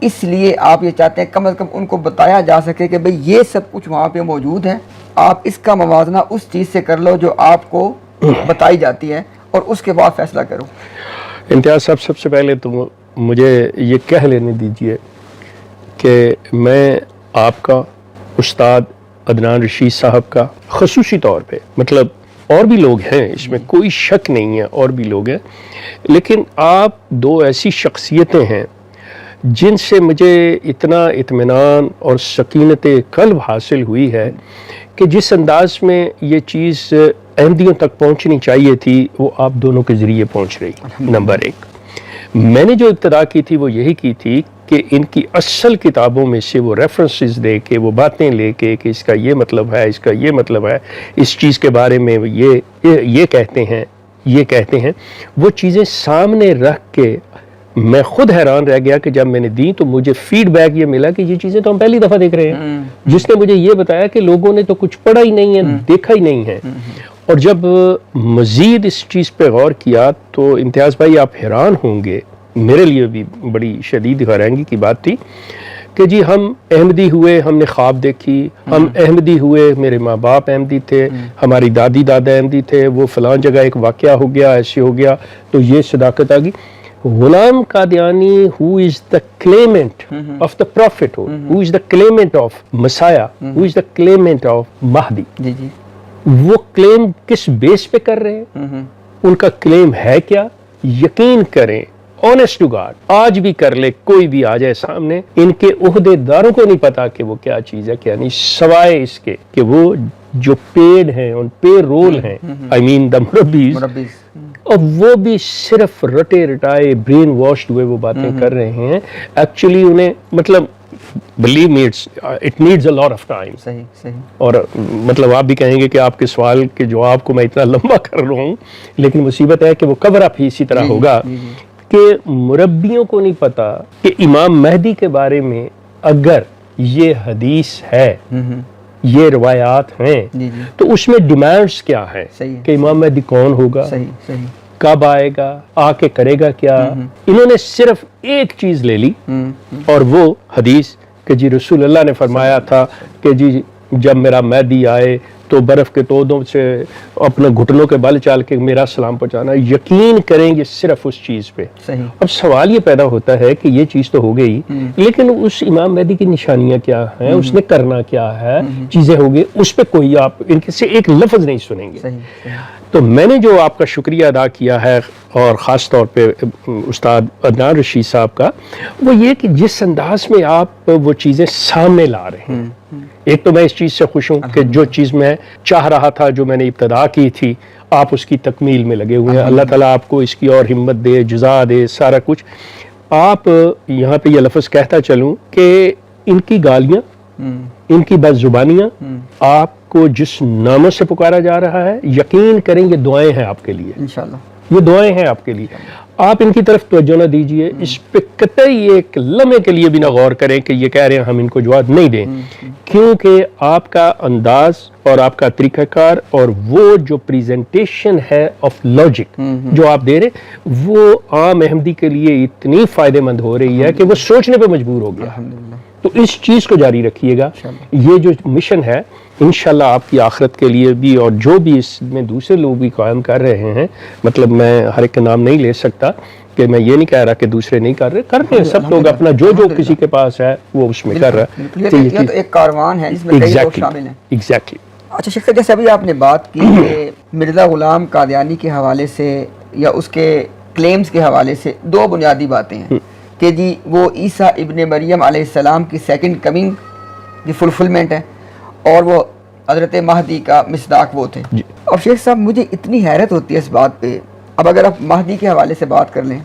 اس لیے آپ یہ چاہتے ہیں کم از کم ان کو بتایا جا سکے کہ بھئی یہ سب کچھ وہاں پہ موجود ہے، آپ اس کا موازنہ اس چیز سے کر لو جو آپ کو بتائی جاتی ہے اور اس کے بعد فیصلہ کرو۔ امتیاز صاحب، سب سے پہلے تو مجھے یہ کہہ لینے دیجئے کہ میں آپ کا، استاد عدنان رشید صاحب کا خصوصی طور پہ، مطلب اور بھی لوگ ہیں، اس میں کوئی شک نہیں ہے، اور بھی لوگ ہیں، لیکن آپ دو ایسی شخصیتیں ہیں جن سے مجھے اتنا اطمینان اور سکینت قلب حاصل ہوئی ہے کہ جس انداز میں یہ چیز احمدیوں تک پہنچنی چاہیے تھی وہ آپ دونوں کے ذریعے پہنچ رہی۔ نمبر ایک، میں نے جو ابتدا کی تھی وہ یہی کی تھی کہ ان کی اصل کتابوں میں سے وہ ریفرنسز دے کے، وہ باتیں لے کے کہ اس کا یہ مطلب ہے، اس کا یہ مطلب ہے، اس چیز کے بارے میں یہ کہتے ہیں، یہ کہتے ہیں، وہ چیزیں سامنے رکھ کے میں خود حیران رہ گیا کہ جب میں نے دی تو مجھے فیڈ بیک یہ ملا کہ یہ چیزیں تو ہم پہلی دفعہ دیکھ رہے ہیں، جس نے مجھے یہ بتایا کہ لوگوں نے تو کچھ پڑھا ہی نہیں ہے، دیکھا ہی نہیں ہے۔ اور جب مزید اس چیز پہ غور کیا تو امتیاز بھائی آپ حیران ہوں گے، میرے لیے بھی بڑی شدید حیرانگی کی بات تھی کہ جی ہم احمدی ہوئے، ہم نے خواب دیکھی، ہم احمدی ہوئے، میرے ماں باپ احمدی تھے، ہماری دادی دادا احمدی تھے، وہ فلاں جگہ ایک واقعہ ہو گیا، ایسے ہو گیا، تو یہ صداقت آ گئی۔ Ghulam Qadiani who is the claimant of the prophethood, who is the claimant of Messiah, who is the claimant of Mahdi، جی جی، وہ کلیم کس بیس پہ کر رہے ہیں؟ ان کا کلیم ہے کیا؟ یقین کریں، آنیسٹ ٹو گاڈ، آج بھی کر لے، کوئی بھی آ جائے سامنے، ان کے عہدے داروں کو نہیں پتا کہ وہ کیا چیز ہے کیا نہیں، سوائے اس کے کہ وہ جو پیڈ ہیں، ان پے رول ہیں، I mean the مربیز، اور وہ بھی صرف رٹے رٹائے برین واشڈ ہوئے وہ باتیں کر رہے ہیں۔ ایکچولی انہیں مطلب believe me it needs a lot of time۔ صحیح صحیح۔ اور مطلب آپ بھی کہیں گے کہ آپ کے سوال کے جواب کو میں اتنا لمبا کر رہا ہوں، لیکن مصیبت ہے کہ وہ کور اپ ہی اسی طرح ہوگا کہ مربیوں کو نہیں پتا کہ امام مہدی کے بارے میں اگر یہ حدیث ہے، یہ روایات ہیں، تو اس میں ڈیمانڈز کیا ہے کہ امام مہدی کون ہوگا، کب آئے گا، آ کے کرے گا کیا۔ انہوں نے صرف ایک چیز لے لی اور وہ حدیث کہ جی رسول اللہ نے فرمایا تھا کہ جی جب میرا مہدی آئے تو برف کے تودوں سے اپنے گھٹنوں کے بل چال کے میرا سلام پہنچانا۔ یقین کریں گے صرف اس چیز پہ۔ اب سوال یہ پیدا ہوتا ہے کہ یہ چیز تو ہو گئی، لیکن اس امام مہدی کی نشانیاں کیا ہیں، اس نے کرنا کیا ہے، چیزیں ہو گئی، اس پہ کوئی آپ ان سے ایک لفظ نہیں سنیں گے۔ تو میں نے جو آپ کا شکریہ ادا کیا ہے، اور خاص طور پہ استاد عدنان رشید صاحب کا، وہ یہ کہ جس انداز میں آپ وہ چیزیں سامنے لا رہے ہیں، ایک تو میں اس چیز سے خوش ہوں کہ جو چیز میں چاہ رہا تھا، جو میں نے ابتدا کی تھی، آپ اس کی تکمیل میں لگے ہوئے ہیں۔ اللہ تعالیٰ آپ کو اس کی اور ہمت دے، جزا دے، سارا کچھ۔ آپ یہاں پہ یہ لفظ کہتا چلوں کہ ان کی گالیاں، ان کی بد زبانیاں، آپ کو جس ناموں سے پکارا جا رہا ہے، یقین کریں یہ دعائیں ہیں آپ کے لیے، انشاءاللہ یہ دعائیں ہیں آپ کے لیے۔ آپ ان کی طرف توجہ نہ دیجئے، اس پہ قطعی ایک لمحے کے لیے بھی نہ غور کریں کہ یہ کہہ رہے ہیں ہم ان کو جواب نہیں دیں، کیونکہ آپ کا انداز اور آپ کا طریقہ کار اور وہ جو پریزنٹیشن ہے آف لاجک جو آپ دے رہے، وہ عام احمدی کے لیے اتنی فائدہ مند ہو رہی ہے کہ وہ سوچنے پہ مجبور ہو گیا۔ تو اس چیز کو جاری رکھیے گا، یہ جو مشن ہے انشاءاللہ آپ کی آخرت کے لیے بھی، اور جو بھی اس میں دوسرے لوگ بھی قائم کر رہے ہیں، مطلب میں ہر ایک کا نام نہیں لے سکتا کہ میں یہ نہیں کہہ رہا کہ دوسرے نہیں کر رہے، کرتے ہیں سب لوگ اپنا جو کسی کے پاس ہے وہ اس میں کر رہا ہے۔ یہ تو ایک کاروان ہے جس میں کئی لوگ شامل ہیں۔ ایگزیکٹلی۔ اچھا شیخ صاحب، جیسے ابھی آپ نے بات کی کہ مرزا غلام قادیانی کے حوالے سے یا اس کے کلیمز کے حوالے سے دو بنیادی باتیں ہیں کہ جی وہ عیسیٰ ابن مریم علیہ السلام کی سیکنڈ کمنگ کی فلفلمنٹ ہے، اور وہ حضرت مہدی کا مصداق وہ تھے۔ اب شیخ صاحب مجھے اتنی حیرت ہوتی ہے اس بات پہ، اب اگر آپ مہدی کے حوالے سے بات کر لیں،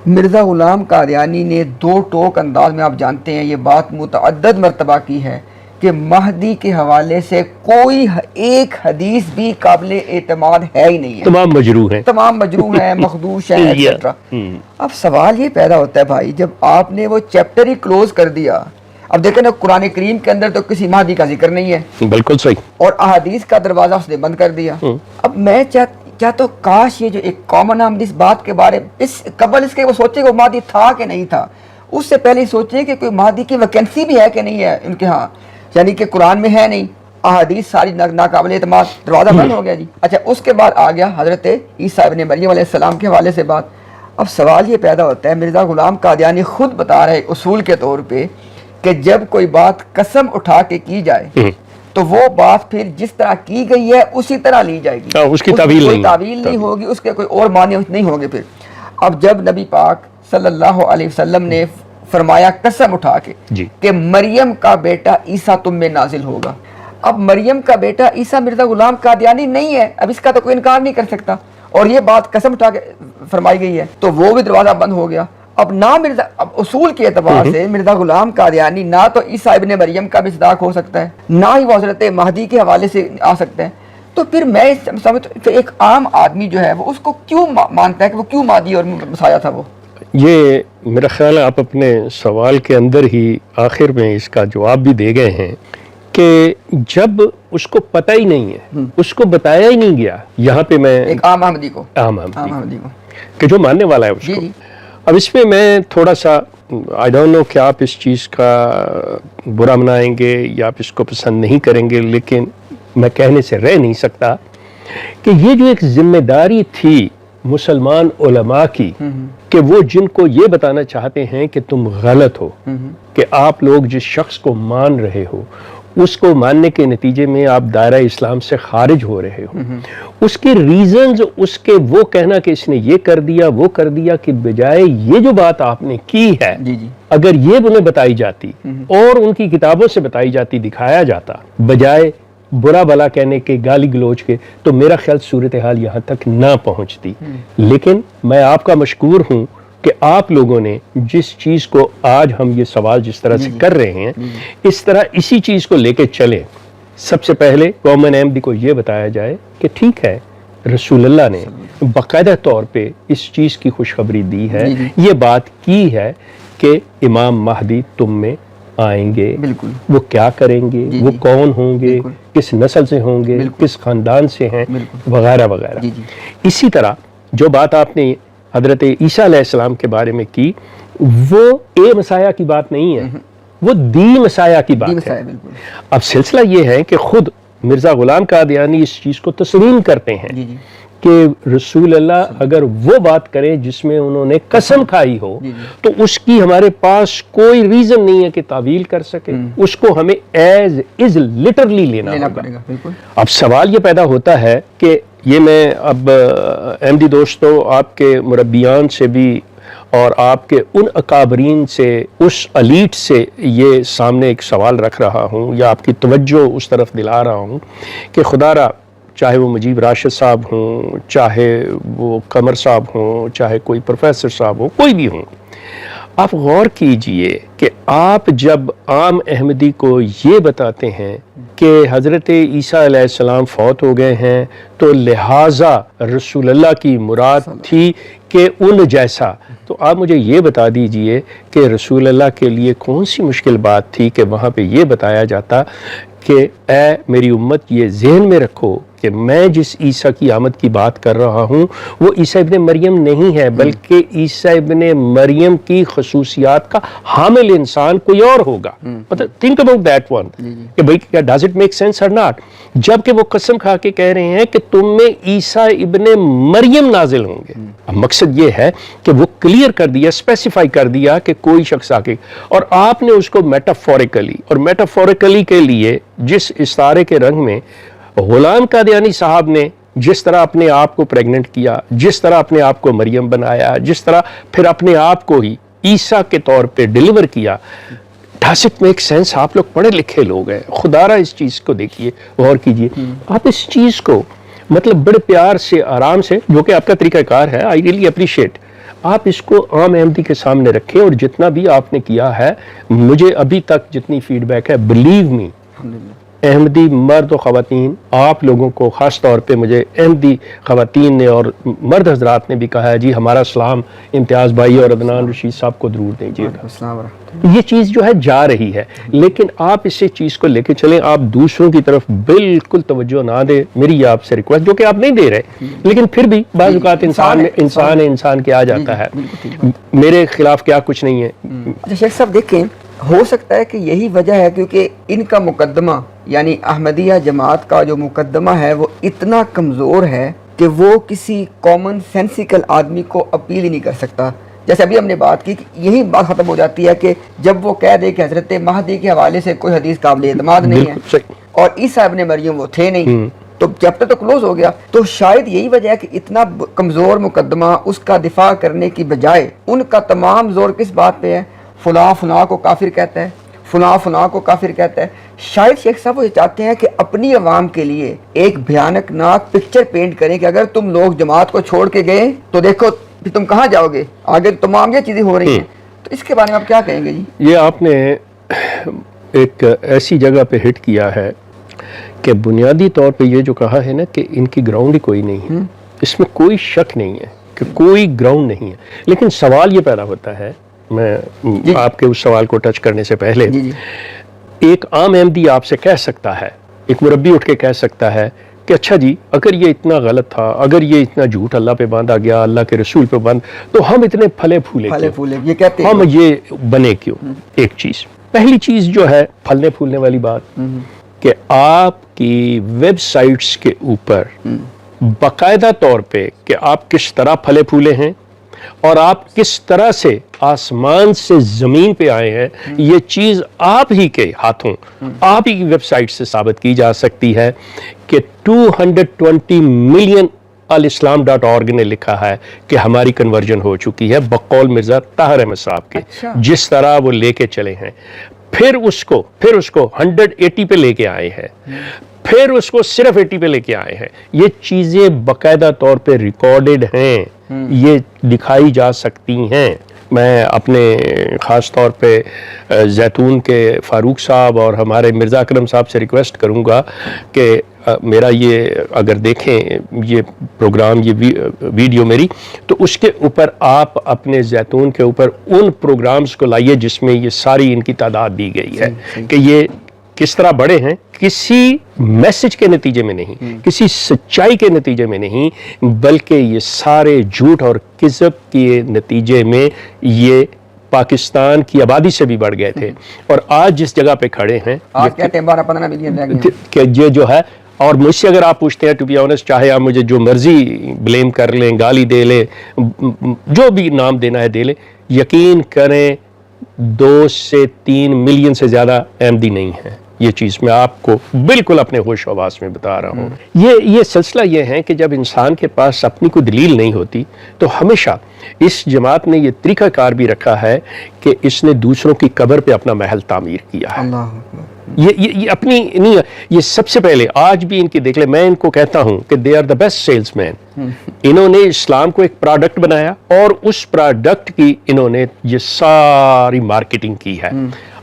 مرزا غلام قادیانی نے دو ٹوک انداز میں، آپ جانتے ہیں یہ بات متعدد مرتبہ کی ہے کہ مہدی کے حوالے سے کوئی ایک حدیث بھی قابل اعتماد ہے ہی نہیں ہے، تمام مجروح ہیں، تمام مجروح ہیں، مخدوش ہیں ایٹسٹرا۔ اب سوال یہ پیدا ہوتا ہے بھائی، جب آپ نے وہ چیپٹر ہی کلوز کر دیا، اب دیکھیں نا قرآن کریم کے اندر تو کسی مہدی کا ذکر نہیں ہے، بالکل صحیح، اور احادیث کا دروازہ اس نے بند کر دیا۔ اب میں کیا تو کاش یہ جو ایک کامن احمدی اس بات کے بارے اس قبل اس کے وہ سوچے کہ وہ مہدی تھا کہ نہیں تھا، اس سے پہلے سوچیں کہ کوئی مہدی کی ویکینسی بھی ہے کہ نہیں ہے ان کے ہاں، یعنی کہ قرآن میں ہے نہیں، احادیث ساری ناقابل اعتماد، دروازہ بند ہو گیا جی۔ اچھا اس کے بعد آ گیا حضرت عیسیٰ ابن مریم علیہ السلام کے حوالے سے بات۔ اب سوال یہ پیدا ہوتا ہے، مرزا غلام قادیانی خود بتا رہے اصول کے طور پہ کہ جب کوئی بات قسم اٹھا کے کی جائے تو وہ بات پھر جس طرح کی گئی ہے اسی طرح لی جائے گی، اس کی تعویل نہیں ہوگی، اس کے کوئی اور معنی نہیں ہوں گے۔ پھر اب جب نبی پاک صلی اللہ علیہ وسلم نے فرمایا قسم اٹھا کے کہ مریم کا بیٹا عیسیٰ تم میں نازل ہوگا، اب مریم کا بیٹا عیسیٰ مرزا غلام قادیانی نہیں ہے، اب اس کا تو کوئی انکار نہیں کر سکتا، اور یہ بات قسم اٹھا کے فرمائی گئی ہے، تو وہ بھی دروازہ بند ہو گیا۔ اب نہ اب اصول کے اعتبار سے مرزا غلام قادیانی نہ تو عیسیٰ ابن مریم کا مصداق ہو سکتا ہے، نہ ہی وہ حضرت مہدی کے حوالے سے آ سکتے ہیں، تو پھر میں سمجھتا ایک عام آدمی جو ہے وہ اس کو کیوں مانتا ہے کہ وہ کیوں مہدی اور مسیح تھا وہ؟ یہ میرا خیال ہے آپ اپنے سوال کے اندر ہی آخر میں اس کا جواب بھی دے گئے ہیں کہ جب اس کو پتہ ہی نہیں ہے، اس کو بتایا ہی نہیں گیا، یہاں پہ میں ایک عام احمدی کو کہ جو ماننے والا ہے اس کو، اب اس میں میں تھوڑا سا آئی ڈونٹ نو کہ آپ اس چیز کا برا منائیں گے یا آپ اس کو پسند نہیں کریں گے، لیکن میں کہنے سے رہ نہیں سکتا کہ یہ جو ایک ذمہ داری تھی مسلمان علماء کی کہ وہ جن کو یہ بتانا چاہتے ہیں کہ تم غلط ہو، کہ آپ لوگ جس شخص کو مان رہے ہو اس کو ماننے کے نتیجے میں آپ دائرہ اسلام سے خارج ہو رہے ہو، اس کے ریزنز، اس کے وہ کہنا کہ اس نے یہ کر دیا وہ کر دیا، کہ بجائے یہ جو بات آپ نے کی ہے اگر یہ انہیں بتائی جاتی اور ان کی کتابوں سے بتائی جاتی، دکھایا جاتا، بجائے برا بلا کہنے کے، گالی گلوچ کے، تو میرا خیال صورتحال یہاں تک نہ پہنچتی۔ لیکن میں آپ کا مشکور ہوں کہ آپ لوگوں نے جس چیز کو آج ہم یہ سوال جس طرح سے کر رہے ہیں اس طرح اسی چیز کو لے کے چلیں۔ سب سے پہلے کامن احمدی کو یہ بتایا جائے کہ ٹھیک ہے، رسول اللہ نے باقاعدہ طور پہ اس چیز کی خوشخبری دی ہے، یہ بات کی ہے کہ امام مہدی تم میں آئیں گے، وہ کیا کریں گے، وہ کون ہوں گے، کس نسل سے ہوں گے، کس خاندان سے ہیں، وغیرہ وغیرہ۔ اسی طرح جو بات آپ نے حضرت عیسیٰ علیہ السلام کے بارے میں کی، وہ اے مسیح کی بات نہیں ہے، وہ دی مسیح کی بات ہے۔ اب سلسلہ یہ ہے کہ خود مرزا غلام قادیانی اس چیز کو تسلیم کرتے ہیں کہ رسول اللہ اگر وہ بات کریں جس میں انہوں نے قسم کھائی ہو تو اس کی ہمارے پاس کوئی ریزن نہیں ہے کہ تعویل کر سکے، اس کو ہمیں ایز از لٹرلی لینا پڑے گا۔ اب سوال یہ پیدا ہوتا ہے کہ یہ میں اب احمدی دوستو آپ کے مربیان سے بھی اور آپ کے ان اکابرین سے، اس الیٹ سے یہ سامنے ایک سوال رکھ رہا ہوں یا آپ کی توجہ اس طرف دلا رہا ہوں کہ خدا را، چاہے وہ مجیب راشد صاحب ہوں، چاہے وہ قمر صاحب ہوں، چاہے کوئی پروفیسر صاحب ہوں، کوئی بھی ہوں، آپ غور کیجئے کہ آپ جب عام احمدی کو یہ بتاتے ہیں کہ حضرت عیسیٰ علیہ السلام فوت ہو گئے ہیں تو لہٰذا رسول اللہ کی مراد تھی کہ ان جیسا، تو آپ مجھے یہ بتا دیجئے کہ رسول اللہ کے لیے کون سی مشکل بات تھی کہ وہاں پہ یہ بتایا جاتا کہ اے میری امت یہ ذہن میں رکھو کہ میں جس عیسیٰ کی آمد کی بات کر رہا ہوں وہ عیسیٰ ابن مریم نہیں ہے، بلکہ عیسیٰ ابن مریم کی خصوصیات کا حامل انسان کوئی اور ہوگا۔ مطلب think about that one کہ بھئی کیا does it make sense or not، جبکہ وہ قسم کھا کے کہہ رہے ہیں کہ تم میں عیسیٰ ابن مریم نازل ہوں گے۔ اب مقصد یہ ہے کہ وہ کلیئر کر دیا، اسپیسیفائی کر دیا کہ کوئی شخص آ کے، اور آپ نے اس کو میٹافوریکلی، اور میٹافوریکلی کے لیے جس استعارے کے رنگ میں غلام قادیانی صاحب نے جس طرح اپنے آپ کو پریگننٹ کیا، جس طرح اپنے آپ کو مریم بنایا، جس طرح پھر اپنے آپ کو ہی عیسیٰ کے طور پہ ڈیلیور کیا، does it make sense؟ آپ لوگ پڑھے لکھے لوگ ہیں، خدا را اس چیز کو دیکھیے، غور کیجئے، آپ اس چیز کو مطلب بڑے پیار سے، آرام سے، جو کہ آپ کا طریقہ کار ہے، I really appreciate، آپ اس کو عام احمدی کے سامنے رکھیں، اور جتنا بھی آپ نے کیا ہے، مجھے ابھی تک جتنی فیڈ بیک ہے، believe me، احمدی مرد و خواتین، آپ لوگوں کو خاص طور پہ مجھے احمدی خواتین نے اور مرد حضرات نے بھی کہا ہے جی ہمارا سلام امتیاز بھائی اور عدنان رشید صاحب کو ضرور دیجیے گا. یہ چیز جو ہے جا رہی ہے، لیکن آپ اسے چیز کو لے کے چلیں، آپ دوسروں کی طرف بالکل توجہ نہ دیں. میری آپ سے ریکویسٹ، جو کہ آپ نہیں دے رہے، لیکن پھر بھی بعض اوقات انسان کے آ جاتا ہے. میرے خلاف کیا کچھ نہیں ہے. اچھا شیخ صاحب دیکھیں، ہو سکتا ہے کہ یہی وجہ ہے کیونکہ ان کا مقدمہ، یعنی احمدیہ جماعت کا جو مقدمہ ہے وہ اتنا کمزور ہے کہ وہ کسی کامن سینسیکل آدمی کو اپیل ہی نہیں کر سکتا. جیسے ابھی ہم نے بات کی کہ یہی بات ختم ہو جاتی ہے کہ جب وہ کہہ دے کہ حضرت مہدی کے حوالے سے کوئی حدیث قابل اعتماد نہیں ہے اور عیسیٰ ابن مریم وہ تھے نہیں، تو چیپٹر تو کلوز ہو گیا. تو شاید یہی وجہ ہے کہ اتنا کمزور مقدمہ، اس کا دفاع کرنے کی بجائے ان کا تمام زور کس بات پہ ہے؟ فلاں فلاں کو کافر کہتا ہے، فلاں فلاں کو کافر کہتا ہے. شاید شیخ صاحب وہ یہ چاہتے ہیں کہ اپنی عوام کے لیے ایک بھیانک ناک پکچر پینٹ کریں کہ اگر تم لوگ جماعت کو چھوڑ کے گئے تو دیکھو کہ تم کہاں جاؤ گے، آگے تمام یہ چیزیں ہو رہی ہیں. تو اس کے بارے میں آپ کیا کہیں گے جی؟ یہ آپ نے ایک ایسی جگہ پہ ہٹ کیا ہے کہ بنیادی طور پہ یہ جو کہا ہے نا کہ ان کی گراؤنڈ ہی کوئی نہیں ہے، اس میں کوئی شک نہیں ہے کہ کوئی گراؤنڈ نہیں ہے. لیکن سوال یہ پیدا ہوتا ہے، میں آپ کے اس سوال کو ٹچ کرنے سے پہلے، ایک عام احمدی آپ سے کہہ سکتا ہے، ایک مربی اٹھ کے کہہ سکتا ہے کہ اچھا جی اگر یہ اتنا غلط تھا، اگر یہ اتنا جھوٹ اللہ پہ باندھا گیا، اللہ کے رسول پہ تو ہم اتنے پھلے پھولے یہ کہتے ہیں، ہم یہ بنے کیوں؟ ایک چیز، پہلی چیز جو ہے پھلنے پھولنے والی بات، کہ آپ کی ویب سائٹس کے اوپر باقاعدہ طور پہ کہ آپ کس طرح پھلے پھولے ہیں اور آپ کس طرح سے آسمان سے زمین پہ آئے ہیں، یہ چیز آپ ہی کے ہاتھوں، آپ ہی کی ویب سائٹ سے ثابت کی جا سکتی ہے کہ 220 ملین الاسلام.org نے لکھا ہے کہ ہماری کنورژن ہو چکی ہے بقول مرزا طاہر احمد صاحب کے، جس طرح وہ لے کے چلے ہیں. پھر اس کو 180 پہ لے کے آئے ہیں، پھر اس کو صرف 80 پہ لے کے آئے ہیں. یہ چیزیں باقاعدہ طور پہ ریکارڈڈ ہیں، یہ دکھائی جا سکتی ہیں. میں اپنے خاص طور پہ زیتون کے فاروق صاحب اور ہمارے مرزا اکرم صاحب سے ریکویسٹ کروں گا کہ میرا یہ اگر دیکھیں یہ پروگرام، یہ ویڈیو میری، تو اس کے اوپر آپ اپنے زیتون کے اوپر ان پروگرامز کو لائیے جس میں یہ ساری ان کی تعداد دی گئی ہے کہ یہ کس طرح بڑے ہیں، کسی میسج کے نتیجے میں نہیں، کسی سچائی کے نتیجے میں نہیں، بلکہ یہ سارے جھوٹ اور کذب کے نتیجے میں یہ پاکستان کی آبادی سے بھی بڑھ گئے تھے. اور آج جس جگہ پہ کھڑے ہیں، آج کہتے ہیں 12-15 ملین رہ گئے کہ یہ جو ہے، اور مجھ سے اگر آپ پوچھتے ہیں ٹو بی آنسٹ، چاہے آپ مجھے جو مرضی بلیم کر لیں، گالی دے لیں، جو بھی نام دینا ہے دے لیں، یقین کریں 2 سے 3 ملین سے زیادہ احمدی نہیں ہیں. یہ چیز میں آپ کو بالکل اپنے ہوش و حواس میں بتا رہا ہوں. یہ سلسلہ یہ ہے کہ جب انسان کے پاس اپنی کوئی دلیل نہیں ہوتی تو ہمیشہ اس جماعت نے یہ طریقہ کار بھی رکھا ہے کہ اس نے دوسروں کی قبر پہ اپنا محل تعمیر کیا ہے. یہ اپنی نہیں، یہ سب سے پہلے آج بھی ان کی دیکھ لیں، میں ان کو کہتا ہوں کہ they are the best salesmen. انہوں نے اسلام کو ایک پروڈکٹ بنایا اور اس پروڈکٹ کی انہوں نے یہ ساری مارکیٹنگ کی ہے.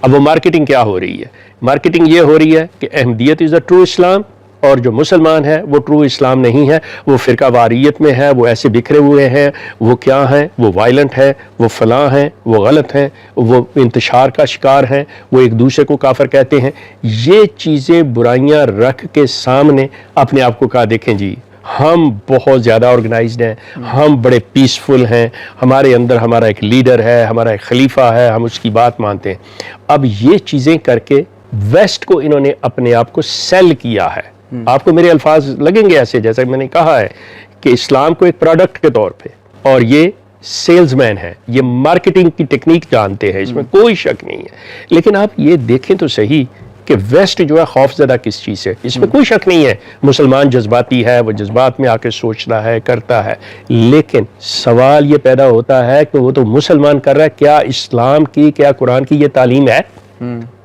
اب وہ مارکیٹنگ کیا ہو رہی ہے؟ مارکیٹنگ یہ ہو رہی ہے کہ احمدیت از دا ٹرو اسلام، اور جو مسلمان ہے وہ ٹرو اسلام نہیں ہے، وہ فرقہ واریت میں ہے، وہ ایسے بکھرے ہوئے ہیں، وہ کیا ہیں، وہ وائلنٹ ہے، وہ فلاں ہیں، وہ غلط ہیں، وہ انتشار کا شکار ہیں، وہ ایک دوسرے کو کافر کہتے ہیں. یہ چیزیں برائیاں رکھ کے سامنے اپنے آپ کو کہا دیکھیں جی ہم بہت زیادہ آرگنائزڈ ہیں، ہم بڑے پیسفل ہیں، ہمارے اندر ہمارا ایک لیڈر ہے، ہمارا ایک خلیفہ ہے، ہم اس کی بات مانتے ہیں. اب یہ چیزیں کر کے ویسٹ کو انہوں نے اپنے آپ کو سیل کیا ہے. آپ کو میرے الفاظ لگیں گے ایسے جیسا میں نے کہا ہے کہ اسلام کو ایک پروڈکٹ کے طور پہ، اور یہ سیلز مین ہے، یہ مارکیٹنگ کی ٹیکنیک جانتے ہیں، اس میں کوئی شک نہیں ہے. لیکن آپ یہ دیکھیں تو صحیح کہ ویسٹ جو ہے خوف زدہ کس چیز سے، اس میں کوئی شک نہیں ہے. مسلمان جذباتی ہے، وہ جذبات میں آ کے سوچتا ہے، کرتا ہے، لیکن سوال یہ پیدا ہوتا ہے کہ وہ تو مسلمان کر رہا ہے، کیا اسلام کی، کیا قرآن کی یہ تعلیم ہے؟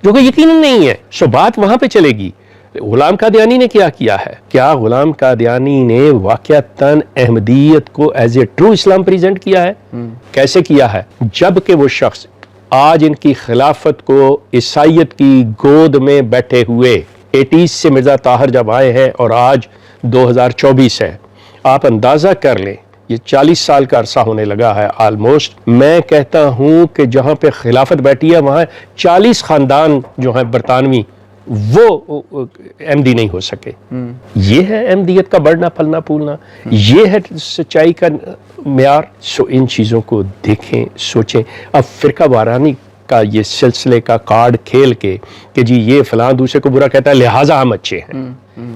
جو کہ یقیناً نہیں ہے. سو بات وہاں پہ چلے گی. غلام قادیانی نے کیا ہے؟ کیا غلام قادیانی نے واقعتاً احمدیت کو as a true Islam present کیا ہے؟ کیسے کیا ہے؟ جبکہ وہ شخص آج ان کی خلافت کو عیسائیت کی گود میں بیٹھے ہوئے 80s سے مرزا طاہر جب آئے ہیں اور آج 2024 ہے، آپ اندازہ کر لیں یہ 40 سال کا عرصہ ہونے لگا ہے آلموسٹ. میں کہتا ہوں کہ جہاں پہ خلافت بیٹھی ہے وہاں 40 خاندان جو ہیں برطانوی وہ احمدی نہیں ہو سکے. یہ ہے احمدیت کا بڑھنا پھلنا پھولنا، یہ ہے سچائی کا معیار. سو ان چیزوں کو دیکھیں، سوچیں. اب فرقہ وارانی کا یہ سلسلے کا کارڈ کھیل کے کہ جی یہ فلاں دوسرے کو برا کہتا ہے لہٰذا ہم اچھے ہیں،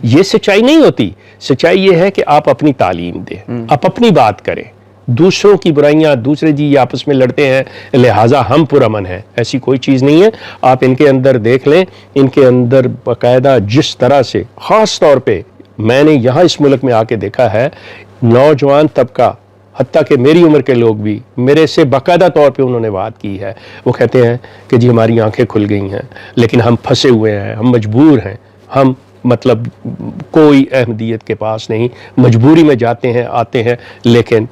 یہ سچائی نہیں ہوتی. سچائی یہ ہے کہ آپ اپنی تعلیم دیں، آپ اپنی بات کریں. دوسروں کی برائیاں، دوسرے جی یہ آپس میں لڑتے ہیں لہٰذا ہم پرامن ہیں، ایسی کوئی چیز نہیں ہے. آپ ان کے اندر دیکھ لیں، ان کے اندر باقاعدہ جس طرح سے، خاص طور پہ میں نے یہاں اس ملک میں آ کے دیکھا ہے، نوجوان طبقہ حتیٰ کہ میری عمر کے لوگ بھی میرے سے باقاعدہ طور پہ انہوں نے بات کی ہے. وہ کہتے ہیں کہ جی ہماری آنکھیں کھل گئی ہیں لیکن ہم پھنسے ہوئے ہیں، ہم مجبور ہیں، ہم مطلب کوئی احمدیت کے پاس نہیں، مجبوری میں جاتے ہیں آتے ہیں، لیکن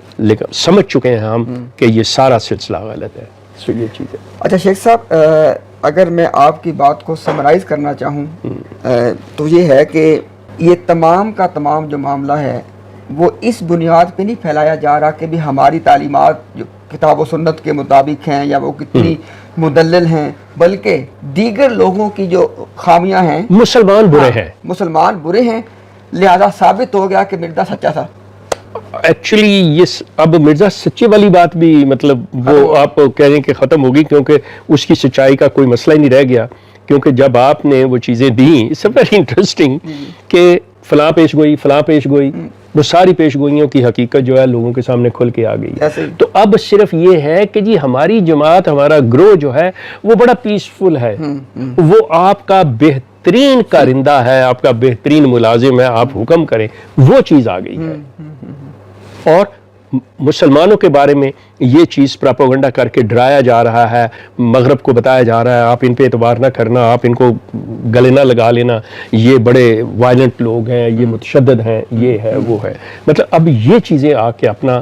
سمجھ چکے ہیں ہم کہ یہ سارا سلسلہ غلط ہے. سو یہ چیز ہے. اچھا شیخ صاحب، اگر میں آپ کی بات کو سمرائز کرنا چاہوں تو یہ ہے کہ یہ تمام کا تمام جو معاملہ ہے وہ اس بنیاد پہ نہیں پھیلایا جا رہا کہ بھی ہماری تعلیمات جو کتاب و سنت کے مطابق ہیں یا وہ کتنی مدلل ہیں، بلکہ دیگر لوگوں کی جو خامیاں ہیں، مسلمان برے ہیں، مسلمان برے ہیں، لہذا ثابت ہو گیا کہ مرزا سچا تھا. ایکچولی یہ اب مرزا سچے والی بات بھی مطلب وہ آپ کہہ رہے ہیں کہ ختم ہوگی، کیونکہ اس کی سچائی کا کوئی مسئلہ ہی نہیں رہ گیا. کیونکہ جب آپ نے وہ چیزیں دیں، اٹس ویری انٹرسٹنگ کہ فلاں پیش گوئی فلاں پیش گوئی، وہ ساری پیش گوئیوں کی حقیقت جو ہے لوگوں کے سامنے کھل کے آ گئی. تو اب صرف یہ ہے کہ جی ہماری جماعت، ہمارا گروہ جو ہے وہ بڑا پیسفل ہے، وہ آپ کا بہترین کارندہ ہے، آپ کا بہترین ملازم ہے، آپ حکم کریں، وہ چیز آ گئی ہے. اور مسلمانوں کے بارے میں یہ چیز پراپوگنڈا کر کے ڈرایا جا رہا ہے، مغرب کو بتایا جا رہا ہے آپ ان پہ اعتبار نہ کرنا، آپ ان کو گلے نہ لگا لینا، یہ بڑے وائلنٹ لوگ ہیں، یہ متشدد ہیں، یہ ہے وہ ہے. مطلب اب یہ چیزیں آ کے اپنا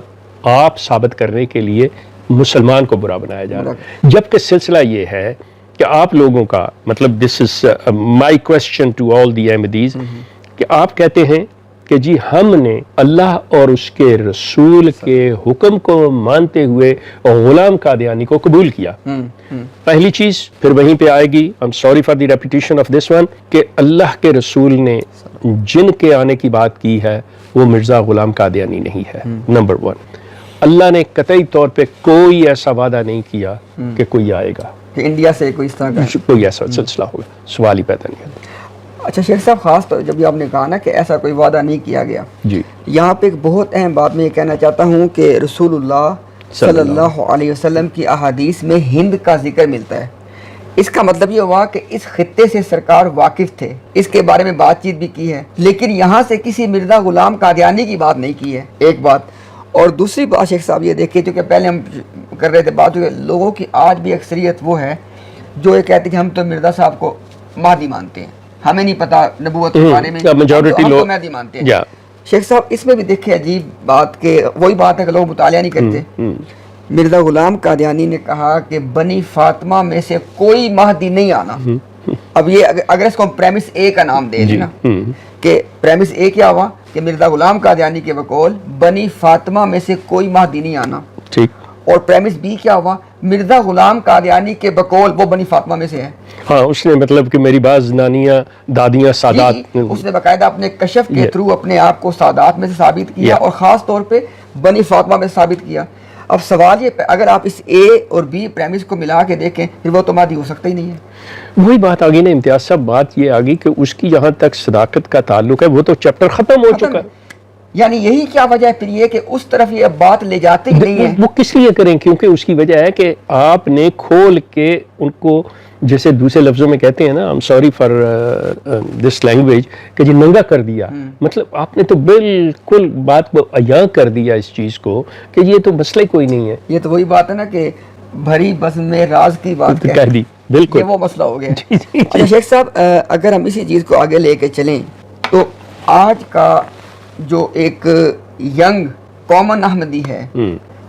آپ ثابت کرنے کے لیے مسلمان کو برا بنایا جا رہا ہے. جبکہ سلسلہ یہ ہے کہ آپ لوگوں کا مطلب دس از مائی کوسچن ٹو آل دی احمدیز کہ آپ کہتے ہیں کہ جی ہم نے اللہ اور اس کے رسول کے حکم کو مانتے ہوئے غلام قادیانی کو قبول کیا. پہلی چیز پھر وہیں پہ آئے گی، I'm sorry for the repetition of this one، کہ اللہ کے رسول نے جن کے آنے کی بات کی ہے وہ مرزا غلام قادیانی نہیں ہے. نمبر 1، اللہ نے قطعی طور پہ کوئی ایسا وعدہ نہیں کیا کہ کوئی آئے گا، کہ انڈیا سے کوئی اس طرح کا کوئی ایسا سلسلہ ہوگا، سوال ہی پیدا نہیں ہوتا. اچھا شیخ صاحب، خاص طور جب آپ نے کہا نا کہ ایسا کوئی وعدہ نہیں کیا گیا، جی یہاں پہ ایک بہت اہم بات میں یہ کہنا چاہتا ہوں کہ رسول اللہ صلی اللہ علیہ وسلم کی احادیث میں ہند کا ذکر ملتا ہے. اس کا مطلب یہ ہوا کہ اس خطے سے سرکار واقف تھے، اس کے بارے میں بات چیت بھی کی ہے، لیکن یہاں سے کسی مرزا غلام قادیانی کی بات نہیں کی ہے. ایک بات. اور دوسری بات شیخ صاحب یہ دیکھیے، جو کہ پہلے ہم کر رہے تھے بات، لوگوں کی آج بھی اکثریت وہ ہے جو یہ کہتے ہیں کہ ہم تو مرزا صاحب کو مہدی مانتے ہیں، ہمیں نہیں پتا نبوت کے بارے میں، میجورٹی لوگ مہدی مانتے ہیں. شیخ صاحب اس میں بھی دیکھیں عجیب بات کہ وہی بات ہے کہ لوگ مطالعہ نہیں کرتے. مرزا غلام قادیانی نے کہا کہ بنی فاطمہ میں سے کوئی مہدی نہیں آنا. اب یہ اگر اس کو ہم پریمس اے کا نام دے دیں نا، کہ پریمس اے کیا ہوا کہ مرزا غلام قادیانی کے بقول بنی فاطمہ میں سے کوئی مہدی نہیں آنا، ٹھیک. اور پریمس بی کیا ہوا، مرزا غلام قادیانی کے بقول وہ بنی فاطمہ میں سے ہے. ہاں، اس نے مطلب کہ میری بعض نانیاں دادیاں سادات، اس نے باقاعدہ اپنے کشف کے تھرو اپنے آپ کو سادات میں سے ثابت کیا اور خاص طور پہ بنی فاطمہ میں ثابت کیا. اب سوال یہ، اگر آپ اس اے اور بی پریمس کو ملا کے دیکھیں پھر وہ تو مہدی ہو سکتا ہی نہیں ہے. وہی بات آگئی نا امتیاز صاحب، بات یہ آگئی کہ اس کی جہاں تک صداقت کا تعلق ہے وہ تو چیپٹر ختم ہو چکا ہے. یعنی یہی کیا وجہ ہے پھر یہ کہ اس طرف یہ بات لے جاتے ہی نہیں ہیں. وہ کس لیے کریں؟ کیونکہ اس کی وجہ ہے کہ آپ نے کھول کے ان کو، جیسے دوسرے لفظوں میں کہتے ہیں نا، I'm sorry for this language، کہ جی ننگا کر دیا. مطلب آپ نے تو بالکل بات کو عیاں کر دیا اس چیز کو کہ یہ تو مسئلہ کوئی نہیں ہے. یہ تو وہی بات ہے نا کہ بھری بزم میں راز کی بات کہہ دی، بالکل یہ وہ مسئلہ ہو گیا. اچھا شیخ صاحب، اگر ہم اسی چیز کو آگے لے کے چلیں تو آج کا جو ایک ینگ کامن احمدی ہے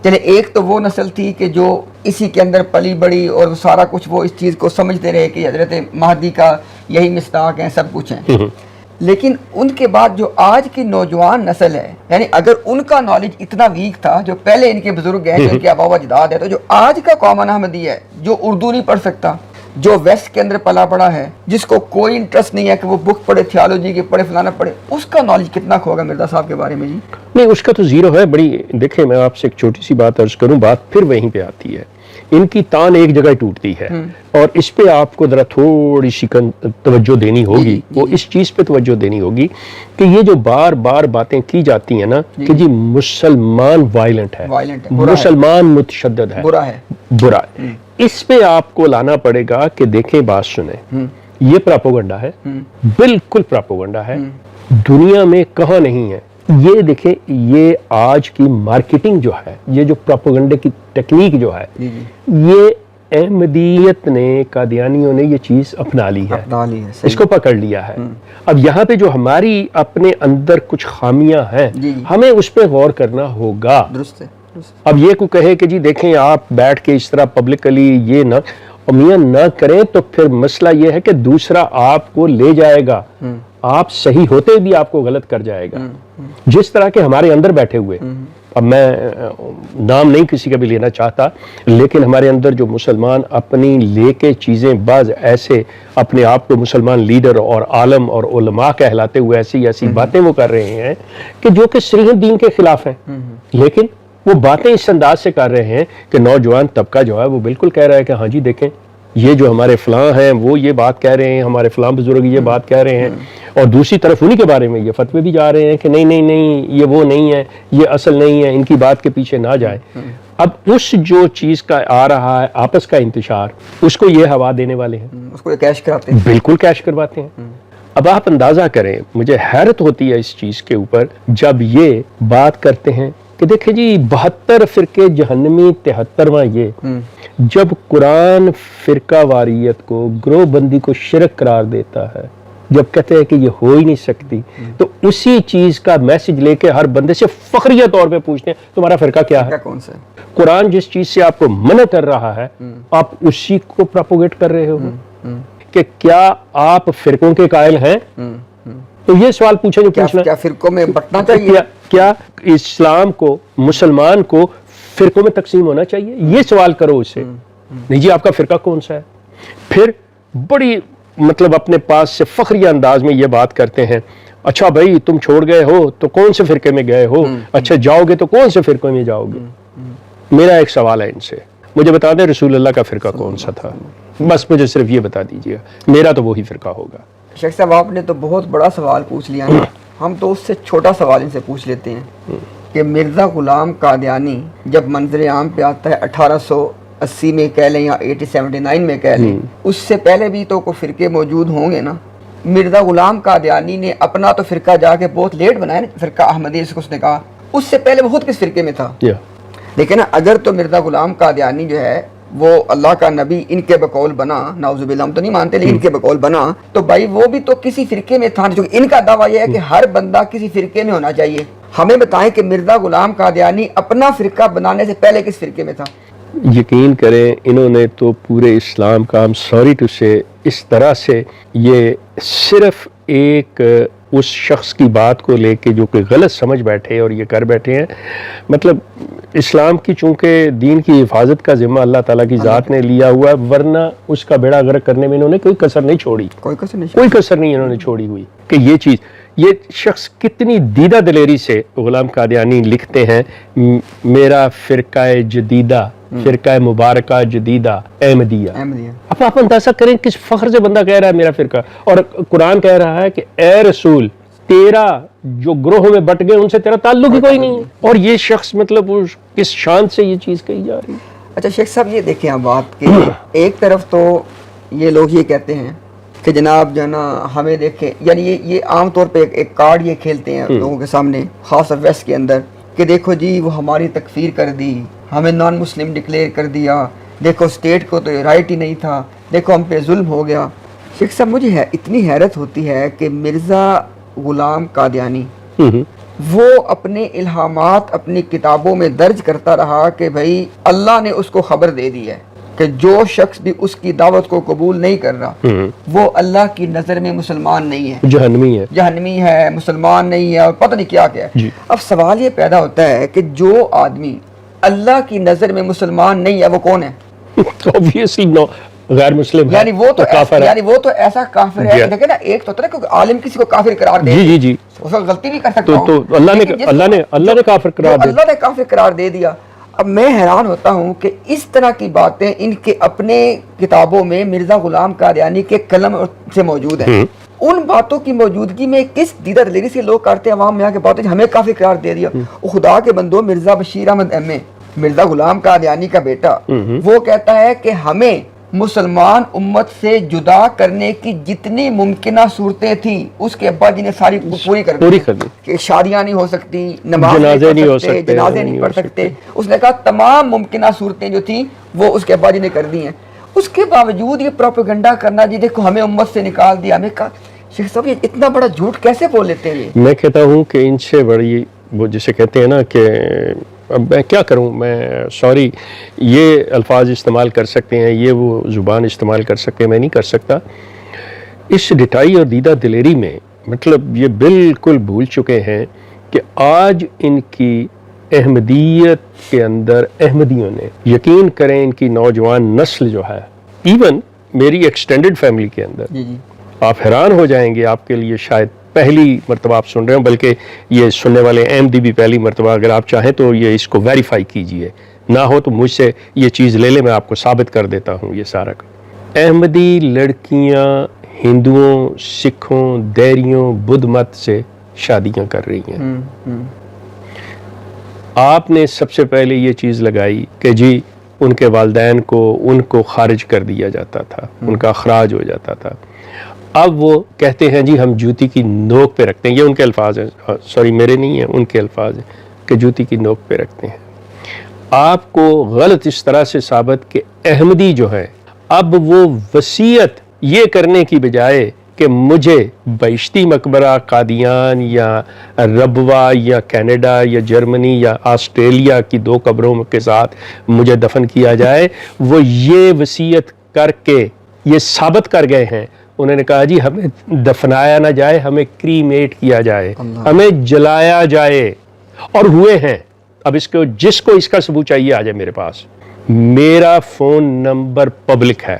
چلے ایک تو وہ نسل تھی کہ جو اسی کے اندر پلی بڑی اور سارا کچھ وہ اس چیز کو سمجھتے رہے کہ حضرت مہدی کا یہی مصداق ہیں، سب کچھ ہیں. لیکن ان کے بعد جو آج کی نوجوان نسل ہے، یعنی اگر ان کا نالج اتنا ویک تھا جو پہلے ان کے بزرگ ہیں، جو ان کے آبا و اجداد ہے، تو جو آج کا کامن احمدی ہے جو اردو نہیں پڑھ سکتا، جو ویسٹ کے اندر پلا پڑا ہے، جس کو کوئی انٹرسٹ نہیں ہے کہ وہ بک پڑھے، تھیالوجی کے پڑھے، فلانا پڑھے، اس کا نالج کتنا کھوگا مرزا صاحب کے بارے میں؟ جی نہیں، اس کا تو زیرو ہے. بڑی دیکھیں، میں آپ سے ایک چھوٹی سی بات عرض کروں، بات پھر وہیں پہ آتی ہے. ان کی تان ایک جگہ ٹوٹتی ہے اور اس پہ آپ کو ذرا تھوڑی سی توجہ دینی ہوگی. وہ اس چیز پہ توجہ دینی ہوگی کہ یہ جو بار بار باتیں کی جاتی ہیں نا کہ جی مسلمان وائلنٹ ہے، مسلمان متشدد ہے، برا ہے، اس پہ آپ کو لانا پڑے گا کہ دیکھیں، بات سنیں، یہ پراپوگنڈا ہے، بالکل پراپوگنڈا ہے. دنیا میں کہاں نہیں ہے. یہ دیکھیں، یہ آج کی مارکیٹنگ جو ہے، یہ جو پراپوگنڈے کی ٹیکنیک جو ہے، یہ احمدیت نے، قادیانیوں نے یہ چیز اپنا لی ہے، اس کو پکڑ لیا ہے. اب یہاں پہ جو ہماری اپنے اندر کچھ خامیاں ہیں، ہمیں اس پہ غور کرنا ہوگا. اب یہ کو کہے کہ جی دیکھیں آپ بیٹھ کے اس طرح پبلکلی یہ نہ میاں نہ کریں، تو پھر مسئلہ یہ ہے کہ دوسرا آپ کو لے جائے گا، آپ صحیح ہوتے بھی آپ کو غلط کر جائے گا. جس طرح کے ہمارے اندر بیٹھے ہوئے، اب میں نام نہیں کسی کا بھی لینا چاہتا، لیکن ہمارے اندر جو مسلمان اپنی لے کے چیزیں بعض ایسے اپنے آپ کو مسلمان لیڈر اور عالم اور علماء کہلاتے ہوئے ایسی باتیں وہ کر رہے ہیں کہ جو کہ صریح دین کے خلاف ہیں، لیکن وہ باتیں اس انداز سے کر رہے ہیں کہ نوجوان طبقہ جو ہے وہ بالکل کہہ رہا ہے کہ ہاں جی دیکھیں، یہ جو ہمارے فلاں ہیں وہ یہ بات کہہ رہے ہیں، ہمارے فلاں بزرگ یہ بات کہہ رہے ہیں، اور دوسری طرف انہی کے بارے میں یہ فتوے بھی جا رہے ہیں کہ نہیں نہیں نہیں، یہ وہ نہیں ہے، یہ اصل نہیں ہے، ان کی بات کے پیچھے نہ جائیں. اب اس جو چیز کا آ رہا ہے آپس کا انتشار، اس کو یہ ہوا دینے والے ہیں، اس کو کیش کراتے ہیں، بالکل کیش کرواتے ہیں. اب آپ اندازہ کریں، مجھے حیرت ہوتی ہے اس چیز کے اوپر جب یہ بات کرتے ہیں کہ دیکھیں جی 72 فرقے جہنمی، 73واں یہ. جب قرآن فرقہ واریت کو، گروہ بندی کو شرک قرار دیتا ہے، جب کہتے ہیں کہ یہ ہو ہی نہیں سکتی، تو اسی چیز کا میسج لے کے ہر بندے سے فخریہ طور پہ پوچھتے ہیں تمہارا فرقہ کیا ہے؟ کون سا؟ قرآن جس چیز سے آپ کو منع کر رہا ہے، آپ اسی کو پروپوگیٹ کر رہے ہو کہ کیا آپ فرقوں کے قائل ہیں؟ تو یہ سوال پوچھیں جو پوچھنا، کیا فرقوں میں بٹنا چاہیے؟ کیا اسلام کو، مسلمان کو فرقوں میں تقسیم ہونا چاہیے؟ یہ سوال کرو اس سے. نہیں جی، آپ کا فرقہ کون سا ہے؟ پھر بڑی مطلب اپنے پاس سے فخریہ انداز میں یہ بات کرتے ہیں، اچھا بھائی تم چھوڑ گئے ہو تو کون سے فرقے میں گئے ہو؟ اچھا جاؤ گے تو کون سے فرقے میں جاؤ گے؟ میرا ایک سوال ہے ان سے، مجھے بتا دیں رسول اللہ کا فرقہ کون سا تھا؟ بس مجھے صرف یہ بتا دیجیے، میرا تو وہی فرقہ ہوگا. شیخ صاحب آپ نے تو بہت بڑا سوال پوچھ لیا ہے، ہم تو اس سے چھوٹا سوال ان سے پوچھ لیتے ہیں کہ مرزا غلام قادیانی جب منظر عام پہ آتا ہے 1880 میں کہہ لیں یا 1879 میں کہہ لیں، اس سے پہلے بھی تو کوئی فرقے موجود ہوں گے نا. مرزا غلام قادیانی نے اپنا تو فرقہ جا کے بہت لیٹ بنایا نا، فرقہ احمدی جس کو اس نے کہا، اس سے پہلے بہت کس فرقے میں تھا. لیکن اگر تو مرزا غلام قادیانی جو ہے وہ اللہ کا نبی ان کے بقول بنا، نعوذ باللہ ہم تو نہیں مانتے لیکن ان کے بقول بنا، تو بھائی وہ بھی تو کسی فرقے میں تھا. کیونکہ ان کا دعویٰ یہ ہے کہ ہر بندہ کسی فرقے میں ہونا چاہیے. ہمیں بتائیں کہ مرزا غلام قادیانی اپنا فرقہ بنانے سے پہلے کس فرقے میں تھا؟ یقین کریں انہوں نے تو پورے اسلام کا، سوری ٹو سے، اس طرح سے یہ صرف ایک اس شخص کی بات کو لے کے جو کہ غلط سمجھ بیٹھے اور یہ کر بیٹھے ہیں. مطلب اسلام کی چونکہ دین کی حفاظت کا ذمہ اللہ تعالیٰ کی ذات نے لیا ہوا ہے، ورنہ اس کا بیڑا غرق کرنے میں انہوں نے کوئی کسر نہیں چھوڑی، کوئی کسر نہیں انہوں نے چھوڑی ہوئی کہ یہ چیز. یہ شخص کتنی دیدہ دلیری سے غلام قادیانی لکھتے ہیں، میرا فرقہ جدیدہ، فرقہ مبارکہ جدیدہ احمدیہ. اب آپ اندازہ کریں کس فخر سے بندہ کہہ رہا ہے میرا فرقہ، اور قرآن کہہ رہا ہے کہ اے رسول تیرا جو گروہوں میں بٹ گئے ان سے تیرا تعلق ہی کوئی نہیں ہے. اور یہ شخص مطلب کس شان سے یہ چیز کہی جا رہی ہے. اچھا شیخ صاحب یہ دیکھیں آپ بات کہ ایک طرف تو یہ لوگ یہ کہتے ہیں کہ جناب جو نا ہمیں دیکھیں، یعنی یہ عام طور پہ ایک کارڈ یہ کھیلتے ہیں لوگوں کے سامنے، خاص ویسٹ کے اندر، کہ دیکھو جی وہ ہماری تکفیر کر دی، ہمیں نان مسلم ڈکلیئر کر دیا، دیکھو اسٹیٹ کو تو یہ رائٹ ہی نہیں تھا، دیکھو ہم پہ ظلم ہو گیا. شیخ صاحب مجھے اتنی حیرت ہوتی ہے کہ مرزا غلام قادیانی وہ اپنے الہامات اپنی کتابوں میں درج کرتا رہا کہ بھائی اللہ نے اس کو خبر دے دی ہے کہ جو شخص بھی اس کی دعوت کو قبول نہیں کر رہا وہ اللہ کی نظر میں مسلمان نہیں ہے، جہنمی ہے، مسلمان نہیں ہے، اور پتہ نہیں کیا کیا ہے۔ اب سوال یہ پیدا ہوتا ہے کہ جو آدمی اللہ کی نظر میں مسلمان نہیں ہے وہ کون ہے؟ obviously no غیر مسلم ہے، یعنی وہ تو کافر ہے، یعنی وہ تو ایسا کافر ہے، دیکھیں نا ایک تو ہوتا ہے کہ عالم کسی کو کافر قرار دے، جی اس کو غلطی بھی کر سکتا ہوں، تو اللہ نے کافر قرار دیا، اللہ نے کافر قرار دے دیا۔ اب میں حیران ہوتا ہوں کہ اس طرح کی باتیں ان کے اپنے کتابوں میں مرزا غلام قادیانی کے قلم سے موجود ہیں، ان باتوں کی موجودگی میں کس دیدہ دلیری سے لوگ کرتے ہیں عوام میں آ کے باتیں ہمیں کافر قرار دے دیا۔ خدا کے بندو، مرزا بشیر احمد ایم اے، مرزا غلام قادیانی کا بیٹا، وہ کہتا ہے کہ ہمیں مسلمان امت سے جدا کرنے کی جتنی ممکنہ صورتیں تھیں اس کے ابا جی نے ساری پوری کر دی کہ شادیاں نہیں ہو سکتی، نماز جنازے نہیں پڑھ سکتے، اس نے کہا تمام ممکنہ صورتیں جو تھیں وہ اس کے ابا جی نے کر دی ہیں۔ اس کے باوجود یہ پروپیگنڈا کرنا، جی دیکھو ہمیں امت سے نکال دیا، ہمیں کہا شیخ صاحب یہ اتنا بڑا جھوٹ کیسے بول لیتے ہیں؟ میں کہتا ہوں کہ ان سے بڑی وہ جسے کہتے ہیں نا کہ اب میں کیا کروں، میں سوری یہ الفاظ استعمال کر سکتے ہیں، یہ وہ زبان استعمال کر سکتے ہیں، میں نہیں کر سکتا۔ اس ڈٹائی اور دیدہ دلیری میں مطلب یہ بالکل بھول چکے ہیں کہ آج ان کی احمدیت کے اندر احمدیوں نے، یقین کریں ان کی نوجوان نسل جو ہے، ایون میری ایکسٹینڈڈ فیملی کے اندر، آپ حیران ہو جائیں گے، آپ کے لیے شاید پہلی مرتبہ آپ سن رہے ہوں، بلکہ یہ سننے والے احمدی بھی پہلی مرتبہ، اگر آپ چاہیں تو یہ اس کو ویریفائی کیجئے، نہ ہو تو مجھ سے یہ چیز لے لے، میں آپ کو ثابت کر دیتا ہوں یہ سارا۔ احمدی لڑکیاں ہندوؤں، سکھوں، دیریوں، بدھ مت سے شادیاں کر رہی ہیں۔ آپ نے سب سے پہلے یہ چیز لگائی کہ جی ان کے والدین کو ان کو خارج کر دیا جاتا تھا، ان کا اخراج ہو جاتا تھا۔ اب وہ کہتے ہیں جی ہم جوتی کی نوک پہ رکھتے ہیں، یہ ان کے الفاظ ہیں، سوری میرے نہیں ہیں، ان کے الفاظ ہیں کہ جوتی کی نوک پہ رکھتے ہیں۔ آپ کو غلط اس طرح سے ثابت کہ احمدی جو ہے اب وہ وصیت یہ کرنے کی بجائے کہ مجھے بہشتی مقبرہ قادیان یا ربوہ یا کینیڈا یا جرمنی یا آسٹریلیا کی 2 قبروں کے ساتھ مجھے دفن کیا جائے، وہ یہ وصیت کر کے یہ ثابت کر گئے ہیں۔ انہوں نے کہا جی ہمیں دفنایا نہ جائے، ہمیں کریمیٹ کیا جائے، ہمیں جلایا جائے، اور ہوئے ہیں۔ اب اس کو جس کو اس کا ثبوت چاہیے آ جائے میرے پاس، میرا فون نمبر پبلک ہے،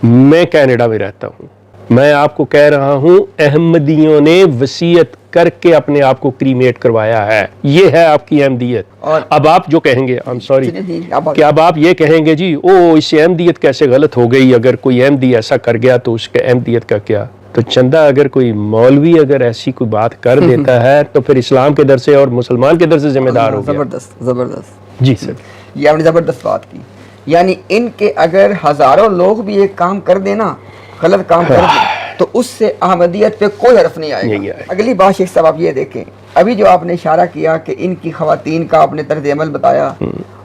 میں کینیڈا میں رہتا ہوں، میں آپ کو کہہ رہا ہوں احمدیوں نے وصیت کر کے اپنے آپ کو کریمیٹ کروایا ہے، یہ ہے آپ کی احمدیت۔ اب آپ جو کہیں گے کہ اب آپ یہ کہیں گے جی اس سے احمدیت کیسے غلط ہو گئی، اگر کوئی احمدی ایسا کر گیا تو اس کے احمدیت کا کیا؟ تو چندہ اگر کوئی مولوی اگر ایسی کوئی بات کر دیتا ہے تو پھر اسلام کے در سے اور مسلمان کے در سے ذمہ دار ہو گیا۔ زبردست جی سر، یہ آپ نے زبردست بات کی۔ یعنی ان کے اگر ہزاروں لوگ بھی ایک کام کر دینا، غلط کام کر دیں، تو اس سے احمدیت پہ کوئی حرف نہیں آئے گا۔ اگلی بات شیخ صاحب آپ یہ دیکھیں، ابھی جو آپ نے اشارہ کیا کہ ان کی خواتین کا آپ نے طرز عمل بتایا،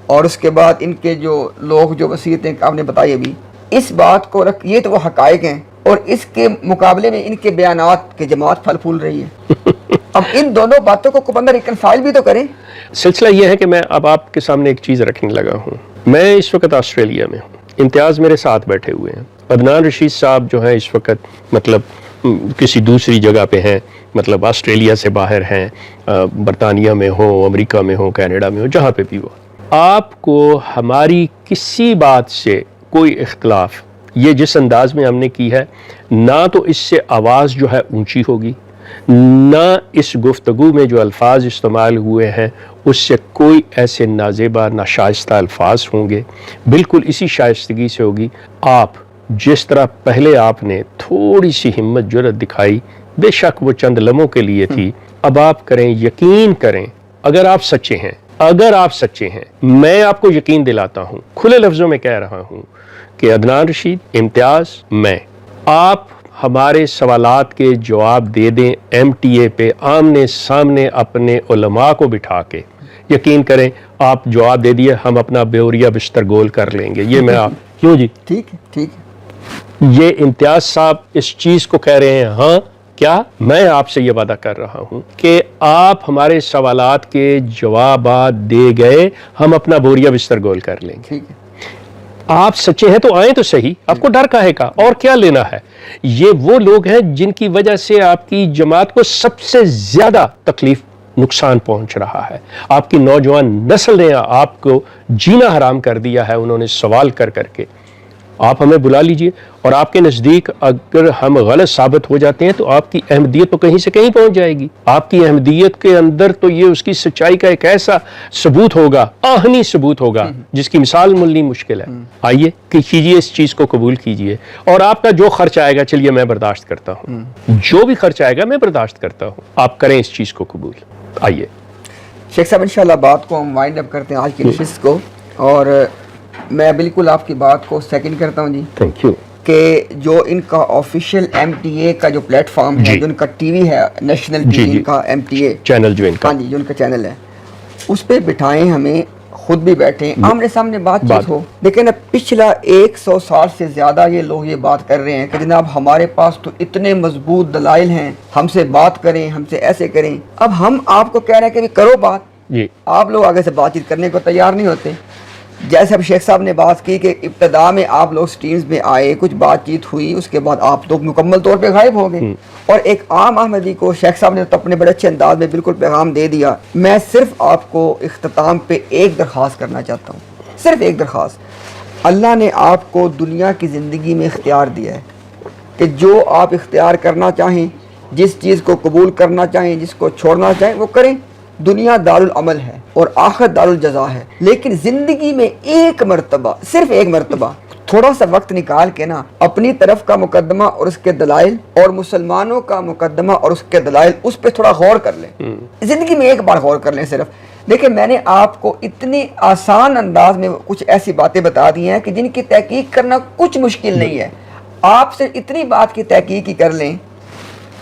اور اس کے بعد ان کے جو لوگ جو وصیتیں آپ نے بتائی، ابھی اس بات کو رکھ، یہ تو وہ حقائق ہیں، اور اس کے مقابلے میں ان کے بیانات کے جماعت پھل پھول رہی ہے۔ اب ان دونوں باتوں کو بندہ ریکنفائل بھی تو کریں۔ سلسلہ یہ ہے کہ میں اب آپ کے سامنے ایک چیز رکھنے لگا ہوں۔ میں اس وقت آسٹریلیا میں ہوں، امتیاز میرے ساتھ بیٹھے ہوئے ہیں، عدنان رشید صاحب جو ہیں اس وقت مطلب کسی دوسری جگہ پہ ہیں، مطلب آسٹریلیا سے باہر ہیں، برطانیہ میں ہوں، امریکہ میں ہوں، کینیڈا میں ہوں، جہاں پہ بھی ہو۔ آپ کو ہماری کسی بات سے کوئی اختلاف، یہ جس انداز میں ہم نے کی ہے، نہ تو اس سے آواز جو ہے اونچی ہوگی، نہ اس گفتگو میں جو الفاظ استعمال ہوئے ہیں اس سے کوئی ایسے نازیبا ناشائستہ الفاظ ہوں گے، بالکل اسی شائستگی سے ہوگی۔ آپ جس طرح پہلے آپ نے تھوڑی سی ہمت جرأت دکھائی، بے شک وہ چند لمحوں کے لیے تھی، اب آپ کریں، یقین کریں، اگر آپ سچے ہیں، میں آپ کو یقین دلاتا ہوں، کھلے لفظوں میں کہہ رہا ہوں کہ عدنان رشید، امتیاز، میں، آپ ہمارے سوالات کے جواب دے دیں ایم ٹی اے پہ آمنے سامنے اپنے علماء کو بٹھا کے، یقین کریں آپ جواب دے دیے، ہم اپنا بیوریا بستر گول کر لیں گے۔ یہ میں آپ کیوں جی ٹھیک ہے یہ امتیاز صاحب اس چیز کو کہہ رہے ہیں، ہاں کیا میں آپ سے یہ وعدہ کر رہا ہوں کہ آپ ہمارے سوالات کے جوابات دے گئے، ہم اپنا بوریا بستر گول کر لیں گے۔ ٹھیک ہے، آپ سچے ہیں تو آئیں تو صحیح، آپ کو ڈر کاہے کا، اور کیا لینا ہے؟ یہ وہ لوگ ہیں جن کی وجہ سے آپ کی جماعت کو سب سے زیادہ تکلیف نقصان پہنچ رہا ہے۔ آپ کی نوجوان نسل نے آپ کو جینا حرام کر دیا ہے، انہوں نے سوال کر کر کے۔ آپ ہمیں بلا لیجئے، اور آپ کے نزدیک اگر ہم غلط ثابت ہو جاتے ہیں تو آپ کی احمدیت تو کہیں سے کہیں پہنچ جائے گی۔ آپ کی احمدیت کے اندر تو یہ اس کی سچائی کا ایک ایسا ثبوت ہوگا، آہنی ثبوت ہوگا، جس کی مثال ملنی مشکل ہے۔ آئیے کہ کیجئے، اس چیز کو قبول کیجئے، اور آپ کا جو خرچ آئے گا چلیے میں برداشت کرتا ہوں، جو بھی خرچ آئے گا میں برداشت کرتا ہوں، آپ کریں اس چیز کو قبول۔ آئیے شیخ صاحب انشاءاللہ بات کو ہم وائنڈ اپ کرتے ہیں آج کی نشست کو، اور میں بالکل آپ کی بات کو سیکنڈ کرتا ہوں جی، تھینک یو۔ کہ جو ان کا آفیشیل ایم ٹی اے کا جو پلیٹ فارم ہے، جو ان کا ٹی وی ہے، نیشنل ٹی وی ان کا ایم ٹی اے چینل جو ان کا، ہاں جی، جو ان کا چینل ہے، اس پہ بٹھائیں ہمیں، خود بھی بیٹھیں، آمنے سامنے بات چیت ہو۔ دیکھیں نا، پچھلا 100 سال سے زیادہ یہ لوگ یہ بات کر رہے ہیں کہ جناب ہمارے پاس تو اتنے مضبوط دلائل ہیں، ہم سے بات کریں، ہم سے ایسے کریں۔ اب ہم آپ کو کہہ رہے ہیں کہ بھی کرو بات، جی آپ لوگ آگے سے بات چیت کرنے کو تیار نہیں ہوتے۔ جیسے اب شیخ صاحب نے بات کی کہ ابتدا میں آپ لوگ سٹریمز میں آئے، کچھ بات چیت ہوئی، اس کے بعد آپ لوگ مکمل طور پہ غائب ہو گئے، اور ایک عام احمدی کو شیخ صاحب نے تو اپنے بڑے اچھے انداز میں بالکل پیغام دے دیا۔ میں صرف آپ کو اختتام پہ ایک درخواست کرنا چاہتا ہوں، صرف ایک درخواست۔ اللہ نے آپ کو دنیا کی زندگی میں اختیار دیا ہے کہ جو آپ اختیار کرنا چاہیں، جس چیز کو قبول کرنا چاہیں، جس کو چھوڑنا چاہیں، وہ کریں۔ دنیا دارالعمل ہے اور آخرت دارالجزا ہے، لیکن زندگی میں ایک مرتبہ، صرف ایک مرتبہ تھوڑا سا وقت نکال کے نا اپنی طرف کا مقدمہ اور اس کے دلائل، اور مسلمانوں کا مقدمہ اور اس کے دلائل، اس پہ تھوڑا غور کر لیں۔ زندگی میں ایک بار غور کر لیں صرف۔ دیکھیں، میں نے آپ کو اتنی آسان انداز میں کچھ ایسی باتیں بتا دی ہیں کہ جن کی تحقیق کرنا کچھ مشکل نہیں ہے۔ آپ صرف اتنی بات کی تحقیق ہی کر لیں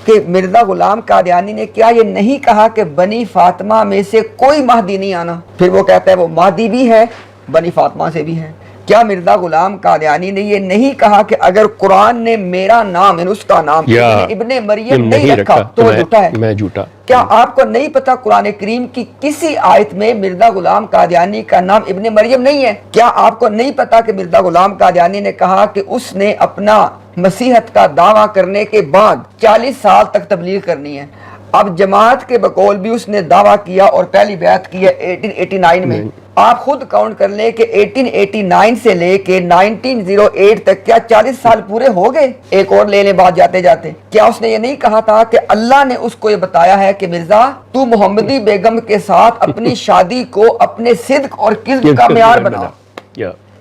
کہ مرزا غلام قادیانی نے کیا یہ نہیں کہا کہ بنی فاطمہ میں سے کوئی مہدی نہیں آنا؟ پھر وہ کہتا ہے وہ مہدی بھی ہے، بنی فاطمہ سے بھی ہے۔ کیا مرزا غلام قادیانی نے یہ نہیں کہا کہ اگر قرآن نے میرا نام، یعنی اس کا نام ابن مریم نہیں رکھا تو وہ جھوٹا ہے؟ میں جھوٹا۔ کیا آپ کو نہیں پتا قرآن کریم کی کسی آیت میں مرزا غلام قادیانی کا نام ابن مریم نہیں ہے؟ کیا آپ کو نہیں پتا کہ مرزا غلام قادیانی نے کہا کہ اس نے اپنا مسیحت کا دعویٰ کرنے کے بعد 40 سال تک تبلیغ کرنی ہے؟ اب جماعت کے بقول بھی اس نے دعویٰ کیا اور پہلی بیعت کی ہے 1889 میں۔ آپ خود کاؤنٹ کر لیں کہ 1889 سے لے کے 1908 تک کیا 40 سال پورے ہو گئے؟ ایک اور لے لیں بات جاتے جاتے، کیا اس نے یہ نہیں کہا تھا کہ اللہ نے اس کو یہ بتایا ہے کہ مرزا تو محمدی بیگم کے ساتھ اپنی شادی کو اپنے صدق اور کذب کا معیار بناؤ؟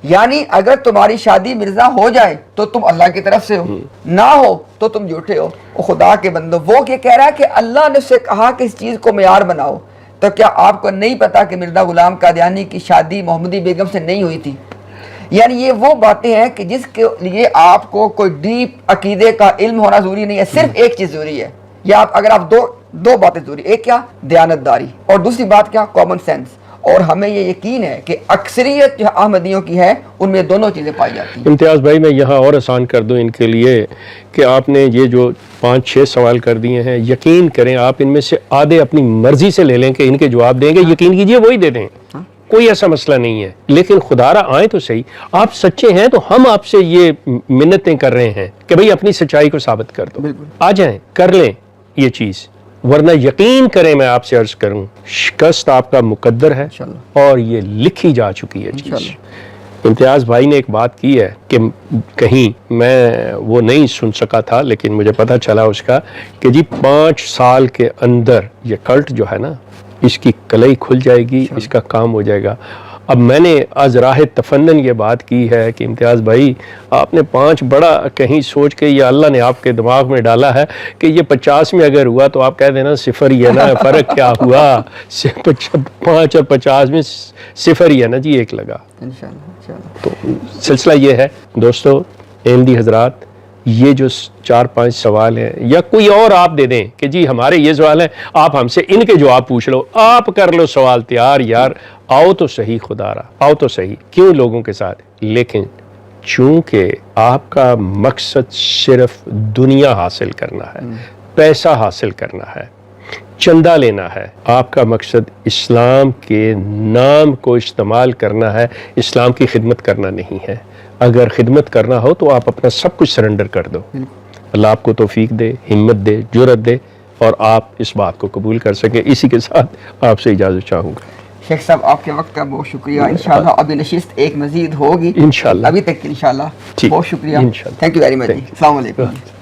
یعنی اگر تمہاری شادی مرزا ہو جائے تو تم اللہ کی طرف سے ہو، نہ ہو تو تم جھوٹے ہو۔ خدا کے بندو، وہ یہ کہہ رہا ہے کہ اللہ نے اسے کہا کہ اس چیز کو معیار بناؤ، تو کیا آپ کو نہیں پتا کہ مرزا غلام قادیانی کی شادی محمدی بیگم سے نہیں ہوئی تھی؟ یعنی یہ وہ باتیں ہیں کہ جس کے لیے آپ کو کوئی ڈیپ عقیدے کا علم ہونا ضروری نہیں ہے، صرف ایک چیز ضروری ہے، یا اگر آپ دو باتیں ضروری، ایک کیا؟ دیانتداری، اور دوسری بات کیا؟ Common sense. اور ہمیں یہ یقین ہے کہ اکثریت جو احمدیوں کی ہے ان میں دونوں چیزیں پائی جاتی ہیں۔ امتیاز بھائی، میں یہاں اور آسان کر دوں ان کے لیے کہ آپ نے یہ جو 5-6 سوال کر دیے ہیں، یقین کریں آپ ان میں سے آدھے اپنی مرضی سے لے لیں کہ ان کے جواب دیں گے، یقین کیجئے وہی دے دیں، کوئی ایسا مسئلہ نہیں ہے۔ لیکن خدا را آئیں تو صحیح، آپ سچے ہیں تو ہم آپ سے یہ منتیں کر رہے ہیں کہ بھئی اپنی سچائی کو ثابت کر دو، آ جائیں کر لیں یہ چیز، ورنہ یقین کریں میں آپ سے عرض کروں شکست آپ کا مقدر ہے اور یہ لکھی جا چکی ہے چیز۔ امتیاز بھائی نے ایک بات کی ہے کہ کہیں میں وہ نہیں سن سکا تھا لیکن مجھے پتہ چلا اس کا کہ جی 5 سال کے اندر یہ کلٹ جو ہے نا اس کی کلئی کھل جائے گی، اس کا کام ہو جائے گا۔ اب میں نے از راہ تفنن یہ بات کی ہے کہ امتیاز بھائی آپ نے 5 بڑا کہیں سوچ کے یہ اللہ نے آپ کے دماغ میں ڈالا ہے کہ یہ 50 میں اگر ہوا تو آپ کہہ دینا 0 ہی ہے نا، فرق کیا ہوا، 5 اور 50 میں 0 ہی ہے نا جی، 1 لگا۔ تو سلسلہ یہ ہے دوستو، احمدی حضرات، یہ جو 4-5 سوال ہیں یا کوئی اور آپ دے دیں کہ جی ہمارے یہ سوال ہیں، آپ ہم سے ان کے جواب پوچھ لو، آپ کر لو سوال تیار، یار آؤ تو صحیح، خدا را آؤ تو صحیح، کیوں لوگوں کے ساتھ۔ لیکن چونکہ آپ کا مقصد صرف دنیا حاصل کرنا ہے، پیسہ حاصل کرنا ہے، چندہ لینا ہے، آپ کا مقصد اسلام کے نام کو استعمال کرنا ہے، اسلام کی خدمت کرنا نہیں ہے۔ اگر خدمت کرنا ہو تو آپ اپنا سب کچھ سرنڈر کر دو۔ اللہ آپ کو توفیق دے، ہمت دے، جرأت دے، اور آپ اس بات کو قبول کر سکیں۔ اسی کے ساتھ آپ سے اجازت چاہوں گا۔ شیخ صاحب آپ کے وقت کا بہت شکریہ، انشاءاللہ ابھی نشست ایک مزید ہوگی انشاءاللہ، ابھی تک انشاءاللہ ٹھیک، بہت شکریہ، انشاءاللہ، thank you very much, Thank you. السلام علیکم۔